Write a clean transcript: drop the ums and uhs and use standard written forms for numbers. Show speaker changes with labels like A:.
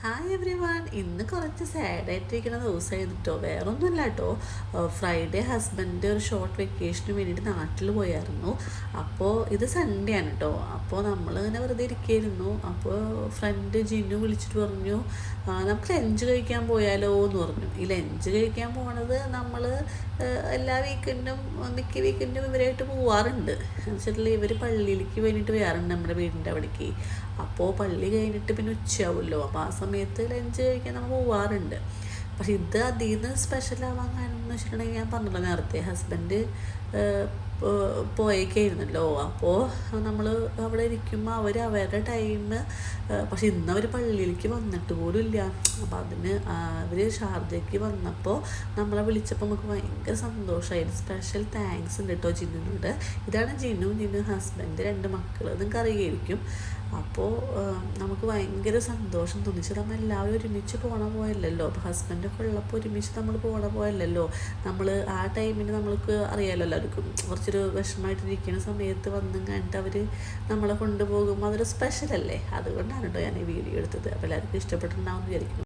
A: Hi every one. ഇന്ന് കുറച്ച് സാഡായിട്ടിരിക്കുന്ന ദിവസമായിരുന്നു കേട്ടോ. വേറൊന്നുമില്ല കേട്ടോ. ഫ്രൈഡേ ഹസ്ബൻഡ് ഒരു ഷോർട്ട് വെക്കേഷന് വേണ്ടിയിട്ട് നാട്ടിൽ പോയായിരുന്നു. അപ്പോൾ ഇത് സൺഡേ ആണ് കേട്ടോ. അപ്പോൾ നമ്മൾ ഇങ്ങനെ വെറുതെ ഇരിക്കുകയായിരുന്നു. അപ്പോൾ ഫ്രണ്ട് ജിന്നു വിളിച്ചിട്ട് പറഞ്ഞു, നമുക്ക് ലഞ്ച് കഴിക്കാൻ പോയാലോ എന്ന് പറഞ്ഞു. ഈ ലഞ്ച് കഴിക്കാൻ പോണത് നമ്മൾ എല്ലാ വീക്കെൻഡും മിക്ക വീക്കെൻഡും ഇവരായിട്ട് പോവാറുണ്ട്. എന്ന് വെച്ചിട്ടുള്ള ഇവർ പള്ളിയിലേക്ക് വേണ്ടിയിട്ട് വരാറുണ്ട് നമ്മുടെ വീടിൻ്റെ അവിടേക്ക്. അപ്പോൾ പള്ളി കഴിഞ്ഞിട്ട് പിന്നെ ഉച്ചയാവുമല്ലോ, അപ്പോൾ ആ സമയത്ത് ലഞ്ച് കഴിക്കാൻ നമ്മൾ പോവാറുണ്ട്. പക്ഷെ ഇത് അതിൽ നിന്ന് സ്പെഷ്യലാവാൻ കാരണം എന്ന് വെച്ചിട്ടുണ്ടെങ്കിൽ ഞാൻ പറഞ്ഞല്ലോ നേരത്തെ, ഹസ്ബൻഡ് പോയേക്കായിരുന്നല്ലോ. അപ്പോൾ നമ്മൾ അവിടെ ഇരിക്കുമ്പോൾ അവർ അവരുടെ ടൈം, പക്ഷെ ഇന്ന് അവർ പള്ളിയിലേക്ക് വന്നിട്ട് പോലും ഇല്ല. അപ്പം അതിന് അവർ ഷാർജയ്ക്ക് വന്നപ്പോൾ നമ്മളെ വിളിച്ചപ്പോൾ നമുക്ക് ഭയങ്കര സന്തോഷമായിരുന്നു. സ്പെഷ്യൽ താങ്ക്സ് ഉണ്ട് കേട്ടോ ജിന്നുവിനോട്. ഇതാണ് ജിന്നു ഹസ്ബൻഡ്, 2 മക്കൾ, നിങ്ങൾക്ക് അറിയായിരിക്കും. അപ്പോൾ നമുക്ക് ഭയങ്കര സന്തോഷം തോന്നിച്ചു. നമ്മൾ എല്ലാവരും ഒരുമിച്ച് പോയല്ലോ. അപ്പോൾ ഹസ്ബൻഡൊക്കെ ഉള്ളപ്പോൾ ഒരുമിച്ച് നമ്മൾ പോയല്ലോ. നമ്മൾ ആ ടൈമിന് നമ്മൾക്ക് അറിയാമല്ലോ, എല്ലാവർക്കും കുറച്ചൊരു വിഷമമായിട്ടിരിക്കുന്ന സമയത്ത് വന്നും കണ്ടിട്ട് അവർ നമ്മളെ കൊണ്ടുപോകുമ്പോൾ അതൊരു സ്പെഷ്യലല്ലേ. അതുകൊണ്ടാണ് കേട്ടോ ഞാൻ ഈ വീഡിയോ എടുത്തത്. അപ്പോൾ എല്ലാവർക്കും ഇഷ്ടപ്പെട്ടിട്ടുണ്ടാവും എന്ന് വിചാരിക്കുന്നു.